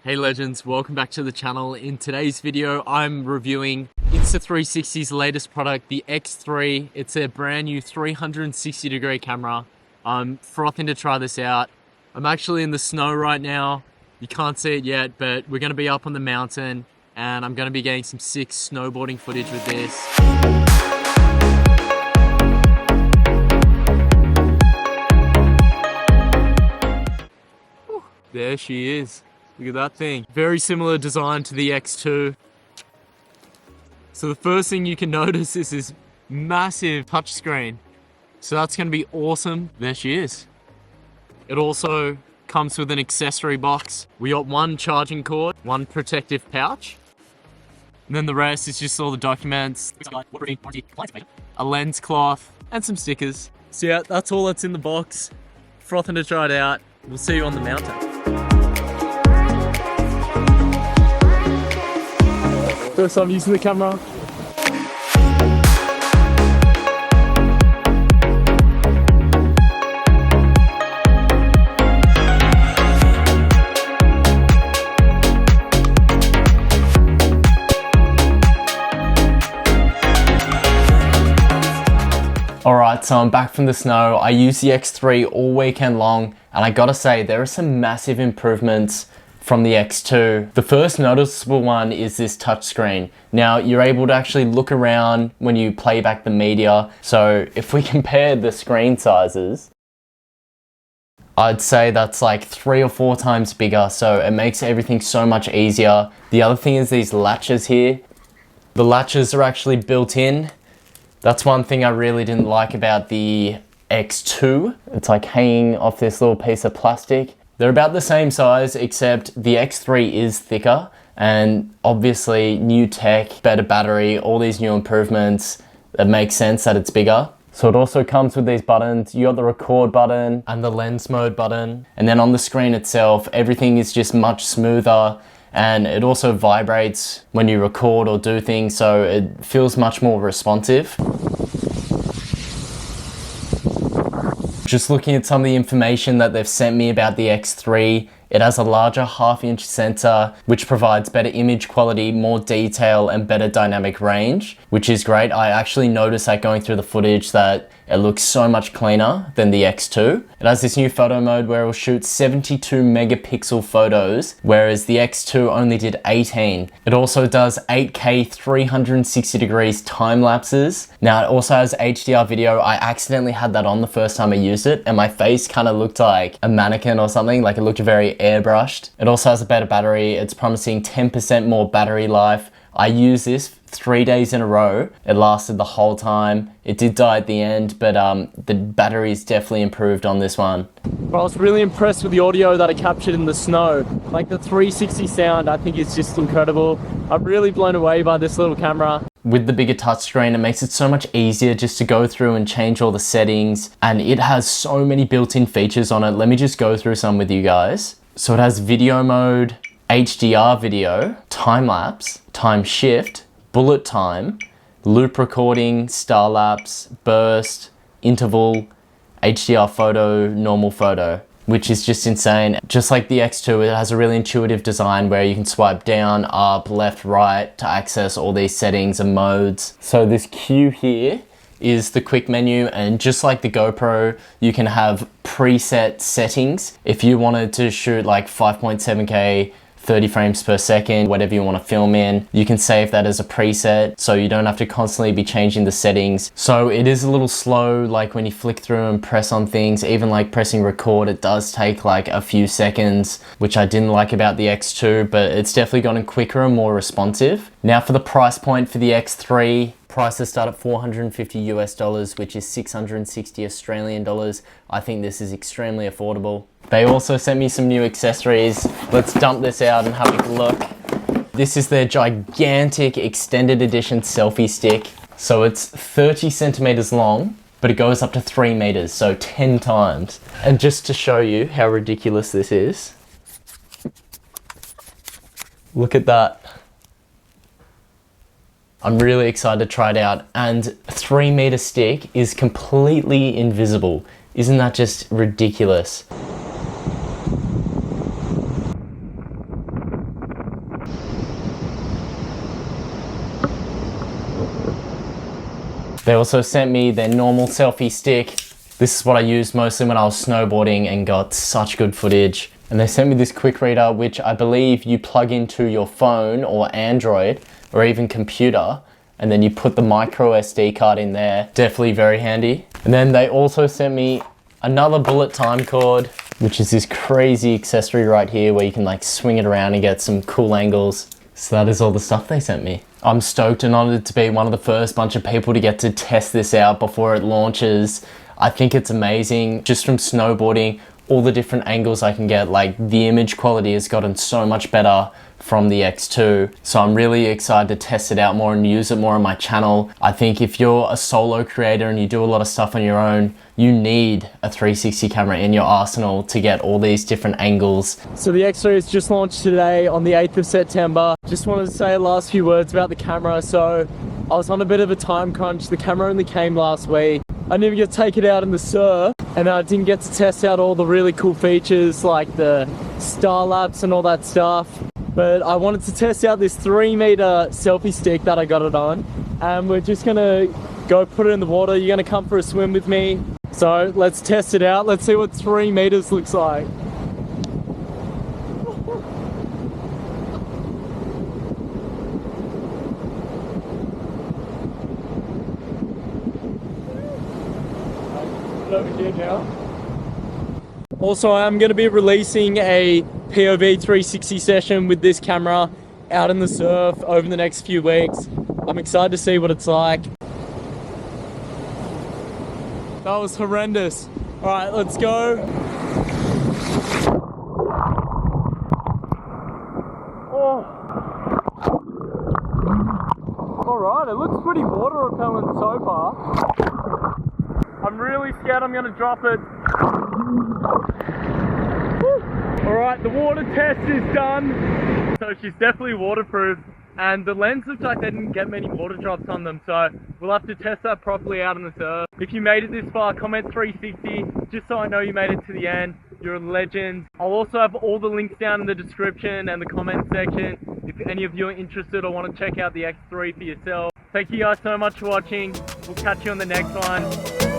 Hey legends, welcome back to the channel. In today's video, I'm reviewing Insta360's latest product, the X3. It's a brand new 360 degree camera. I'm frothing to try this out. I'm actually in the snow right now. You can't see it yet, but we're gonna be up on the mountain and I'm gonna be getting some sick snowboarding footage with this. Whew, there she is. Look at that thing. Very similar design to the X2. So the first thing you can notice is this massive touchscreen. So that's gonna be awesome. There she is. It also comes with an accessory box. We got one charging cord, one protective pouch. And then the rest is just all the documents, a lens cloth, and some stickers. So yeah, that's all that's in the box. Frothing to try it out. We'll see you on the mountain. First time using the camera. Alright, so I'm back from the snow. I used the X3 all weekend long, and I gotta say, there are some massive improvements from the X2. The first noticeable one is this touchscreen. Now, you're able to actually look around when you play back the media. So if we compare the screen sizes, I'd say that's like 3 or 4 times bigger. So it makes everything so much easier. The other thing is these latches here. The latches are actually built in. That's one thing I really didn't like about the X2. It's like hanging off this little piece of plastic. They're about the same size, except the X3 is thicker, and obviously new tech, better battery, all these new improvements, it makes sense that it's bigger. So it also comes with these buttons. You got the record button and the lens mode button. And then on the screen itself, everything is just much smoother, and it also vibrates when you record or do things, so it feels much more responsive. Just looking at some of the information that they've sent me about the X3, it has a larger 1/2-inch sensor, which provides better image quality, more detail, and better dynamic range, which is great. I actually noticed that going through the footage that it looks so much cleaner than the X2. It has this new photo mode where it will shoot 72 megapixel photos, whereas the X2 only did 18. It also does 8K 360 degrees time lapses. Now it also has HDR video. I accidentally had that on the first time I used it, and my face kind of looked like a mannequin or something, like it looked very airbrushed. It also has a better battery. It's promising 10% more battery life. I used this 3 days in a row. It lasted the whole time. It did die at the end, but the battery is definitely improved on this one. I was really impressed with the audio that I captured in the snow. Like the 360 sound, I think is just incredible. I'm really blown away by this little camera. With the bigger touchscreen, it makes it so much easier just to go through and change all the settings, and it has so many built-in features on it. Let me just go through some with you guys. So it has video mode, HDR video, time-lapse, time shift, bullet time, loop recording, star lapse, burst, interval, HDR photo, normal photo, which is just insane. Just like the X2, it has a really intuitive design where you can swipe down, up, left, right to access all these settings and modes. So this Q here is the quick menu, and just like the GoPro, you can have preset settings. If you wanted to shoot like 5.7K, 30 frames per second, whatever you want to film in, you can save that as a preset, so you don't have to constantly be changing the settings. So it is a little slow, like when you flick through and press on things, even like pressing record, it does take like a few seconds, which I didn't like about the X2, but it's definitely gotten quicker and more responsive. Now for the price point for the X3, prices start at $450 US, which is 660 Australian dollars. I think this is extremely affordable. They also sent me some new accessories. Let's dump this out and have a look. This is their gigantic extended edition selfie stick. So it's 30 centimeters long, but it goes up to 3 meters, so 10 times. And just to show you how ridiculous this is, look at that. I'm really excited to try it out, and 3 meter stick is completely invisible. Isn't that just ridiculous? They also sent me their normal selfie stick. This is what I used mostly when I was snowboarding and got such good footage. And they sent me this quick reader, which I believe you plug into your phone or Android or even computer, and then you put the micro SD card in there. Definitely very handy. And then they also sent me another bullet time cord, which is this crazy accessory right here where you can like swing it around and get some cool angles. So that is all the stuff they sent me. I'm stoked and honored to be one of the first bunch of people to get to test this out before it launches. I think it's amazing. Just from snowboarding, all the different angles I can get, like the image quality has gotten so much better from the X2. So I'm really excited to test it out more and use it more on my channel. I think if you're a solo creator and you do a lot of stuff on your own, you need a 360 camera in your arsenal to get all these different angles. So the X3 has just launched today on the 8th of September. Just wanted to say the last few words about the camera. So I was on a bit of a time crunch. The camera only came last week. I didn't even get to take it out in the surf, and I didn't get to test out all the really cool features like the star lapse and all that stuff. But I wanted to test out this 3-meter selfie stick that I got it on, and we're just gonna go put it in the water. You're gonna come for a swim with me. So let's test it out. Let's see what 3 meters looks like. Over here now. Also, I'm going to be releasing a POV 360 session with this camera out in the surf over the next few weeks. I'm excited to see what it's like. That was horrendous. All right, let's go. Oh. All right, it looks pretty water repellent so far. I'm really scared I'm gonna drop it. Alright, the water test is done. So she's definitely waterproof, and the lens looks like they didn't get many water drops on them, so we'll have to test that properly out in the surf. If you made it this far, comment 360, just so I know you made it to the end. You're a legend. I'll also have all the links down in the description and the comment section if any of you are interested or want to check out the X3 for yourself. Thank you guys so much for watching. We'll catch you on the next one.